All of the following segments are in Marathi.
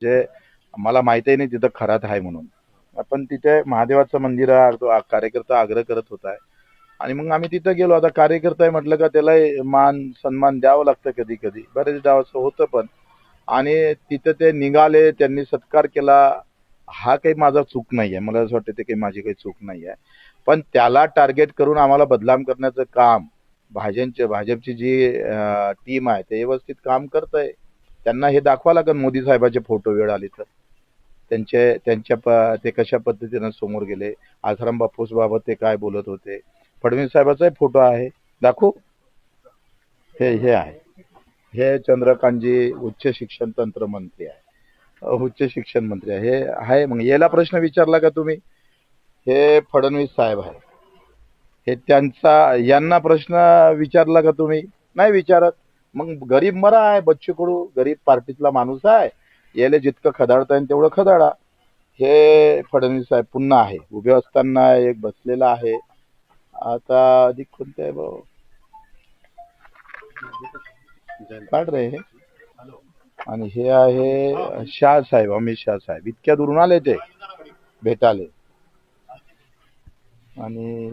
जे मला माहितही नाही तिथं खरात आहे म्हणून. पण तिथे महादेवाचं मंदिर आहे, तो कार्यकर्ता आग्रह करत होता आणि मग आम्ही तिथं गेलो. आता कार्यकर्ता आहे म्हटलं का त्याला मान सन्मान द्यावं लागतं कधी कधी, बरेचदा असं होतं पण. आणि तिथं ते निघाले, त्यांनी सत्कार केला. हा काही माझा चूक नाही आहे, मला असं वाटतं ते काही माझी काही चूक नाही आहे. पण त्याला टार्गेट करून आम्हाला बदनाम करण्याचं काम भाजपची जी टीम आहे ते व्यवस्थित काम करत आहे. त्यांना हे दाखवा लागेल मोदी साहेबाचे फोटो वेळ आली तर ते कशा पद्धतीनं समोर गेले. आसाराम बापूस बाबत ते काय बोलत होते. फडणवीस साहेबाचाही फोटो आहे, दाखवू. हे आहे, हे चंद्रकांतजी उच्च शिक्षण तंत्र मंत्री आहे, उच्च शिक्षण मंत्री आहे. हे आहे. मग याला प्रश्न विचारला का तुम्ही? हे फडणवीस साहेब आहे, हे त्यांचा यांना प्रश्न विचारला का तुम्ही? नाही विचारत. मग गरीब मरा आहे, बच्चू कडू गरीब पार्टीतला माणूस आहे, याला जितकं खदाडता येईल तेवढं खदाडा. हे फडणवीस साहेब पुन्हा आहे, उभे असताना एक बसलेला आहे. आता अधिक कोणते आहे भाऊ, काढ रे हे. आणि हे आहे शाह साहेब, अमित शाह साहेब, इतक्या दुरून आले ते भेटाले. आणि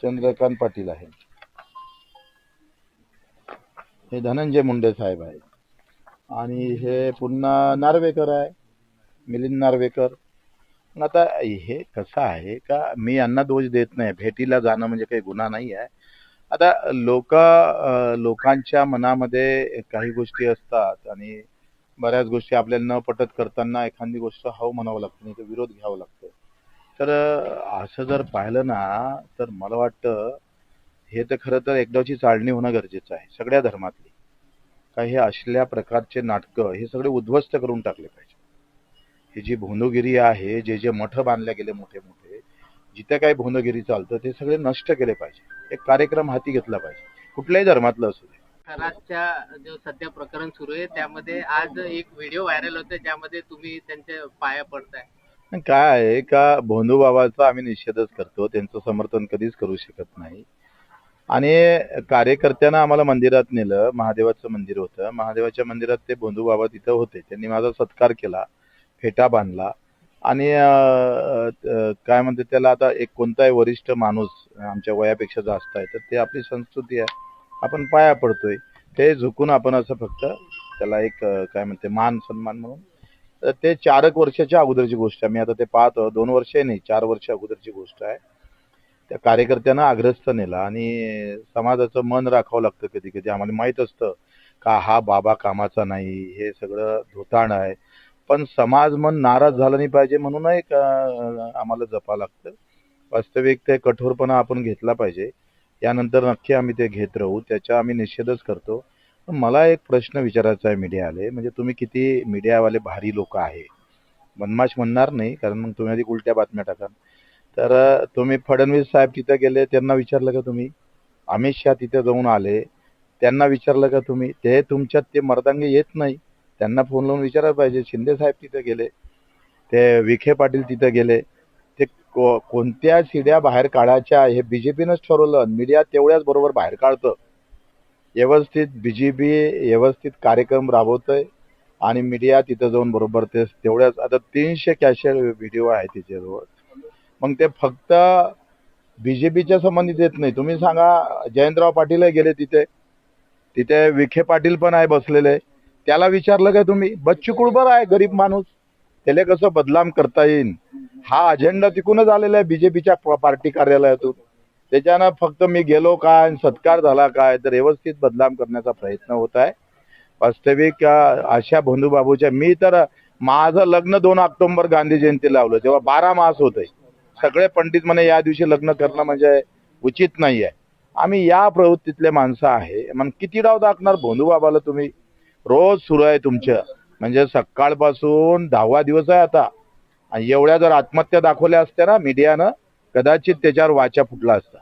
चंद्रकांत पाटील आहे, हे धनंजय मुंडे साहेब आहे. आणि हे पुन्हा नार्वेकर आहे, मिलिंद नार्वेकर. आता हे कसं आहे का, मी यांना दोष देत नाही, भेटीला जाणं म्हणजे काही गुन्हा नाही आहे. आता लोकांच्या मनामध्ये काही गोष्टी असतात आणि बऱ्याच गोष्टी आपल्याला न पटत करताना एखादी गोष्ट हो म्हणावं लागतं, नाही तर विरोध घ्यावं लागतं. तर असं जर पाहिलं ना, तर मला वाटतं हे तर खरं तर एकदाची चाळणी होणं गरजेचं आहे सगळ्या धर्मातली. काही हे असल्या प्रकारचे नाटकं हे सगळे उद्ध्वस्त करून टाकले पाहिजे. ही जी भोंदूगिरी आहे, जे जे मठ बांधले गेले मोठे मोठे, जिथे काही भोंदूगिरी चालतं ते सगळे नष्ट केले पाहिजे. एक कार्यक्रम हाती घेतला पाहिजे, कुठल्याही धर्मातलं असू दे. कराडच्या जो सध्या प्रकरण सुरू आहे त्यामध्ये आज एक व्हिडिओ व्हायरल होते ज्यामध्ये तुम्ही त्यांच्या पाया पडताय. काय आहे का, भोंदू बाबाचा आम्ही निषेधच करतो, त्यांचं समर्थन कधीच करू शकत नाही. आणि कार्यकर्त्यांना आम्हाला मंदिरात नेलं, महादेवाचं मंदिर होतं, महादेवाच्या मंदिरात ते भोंदू बाबा तिथं होते, त्यांनी माझा सत्कार केला, फेटा बांधला. आणि काय म्हणते त्याला, आता एक कोणताही वरिष्ठ माणूस आमच्या वयापेक्षा जास्त आहे तर ते आपली संस्कृती आहे, आपण पाया पडतोय. ते झुकून आपण असं फक्त त्याला एक काय म्हणते मान सन्मान म्हणून. तर ते 4 वर्षाच्या अगोदरची गोष्ट आहे, मी आता ते पाहतो, 2 वर्ष नाही 4 वर्ष अगोदरची गोष्ट आहे. त्या कार्यकर्त्यांना आग्रस्त नेला आणि समाजाचं मन राखावं लागतं कधी कधी. आम्हाला माहित असतं का हा बाबा कामाचा नाही, हे सगळं धोताण आहे, पण समाज मन नाराज झाला नाही पाहिजे म्हणून एक आम्हाला जपा लागतं. वास्तविक ते कठोरपणा आपण घेतला पाहिजे. यानंतर नक्की आम्ही ते घेत राहू, त्याचा आम्ही निषेधच करतो. पण मला एक प्रश्न विचारायचा आहे मीडियावाले, म्हणजे तुम्ही किती मीडियावाले भारी लोक आहे, बदमाश म्हणणार नाही कारण मग तुम्ही आधी उलट्या बातम्या टाकाल. तर तुम्ही फडणवीस साहेब तिथे गेले, त्यांना विचारलं का तुम्ही? अमित शहा तिथे जाऊन आले, त्यांना विचारलं का तुम्ही? ते तुमच्यात ते मर्दांगी येत नाही, त्यांना फोन लावून विचारायला पाहिजे. शिंदे साहेब तिथे गेले, ते विखे पाटील तिथे गेले, ते कोणत्या शिड्या बाहेर काढायच्या हे बीजेपीनंच ठरवलं. मीडिया तेवढ्याच बरोबर बाहेर काढतं. व्यवस्थित बीजेपी व्यवस्थित कार्यक्रम राबवतोय आणि मीडिया तिथं जाऊन बरोबर ते तेवढ्याच. आता 300 कॅशर व्हिडिओ आहे तिच्याजवळ. मग ते फक्त बीजेपीच्या संबंधित येत नाही. तुम्ही सांगा, जयंतराव पाटील गेले तिथे, तिथे विखे पाटील पण आहे बसलेले, त्याला विचारलं का तुम्ही? बच्चू कडू आहे गरीब माणूस, त्याला कसं बदनाम करता येईल हा अजेंडा तिकूनच आलेला आहे बीजेपीच्या पार्टी कार्यालयातून. त्याच्यानं फक्त मी गेलो काय, सत्कार झाला काय, तर व्यवस्थित बदनाम करण्याचा प्रयत्न होत आहे. वास्तविक अशा भोंदूबाबूच्या, मी तर माझं लग्न 2 ऑक्टोबर गांधी जयंती लावलं तेव्हा 12 मास होते. सगळे पंडित म्हणे या दिवशी लग्न करणं म्हणजे उचित नाही आहे. आम्ही या प्रवृत्तीतले माणसं आहे. मग किती डाव दाखणार भोंदू बाबाला तुम्ही? रोज सुरू आहे तुमचं, म्हणजे सकाळपासून 10वा दिवस आहे आता. आणि एवढ्या जर आत्महत्या दाखवल्या असत्या ना मीडियानं, कदाचित त्याच्यावर वाचा फुटला असता.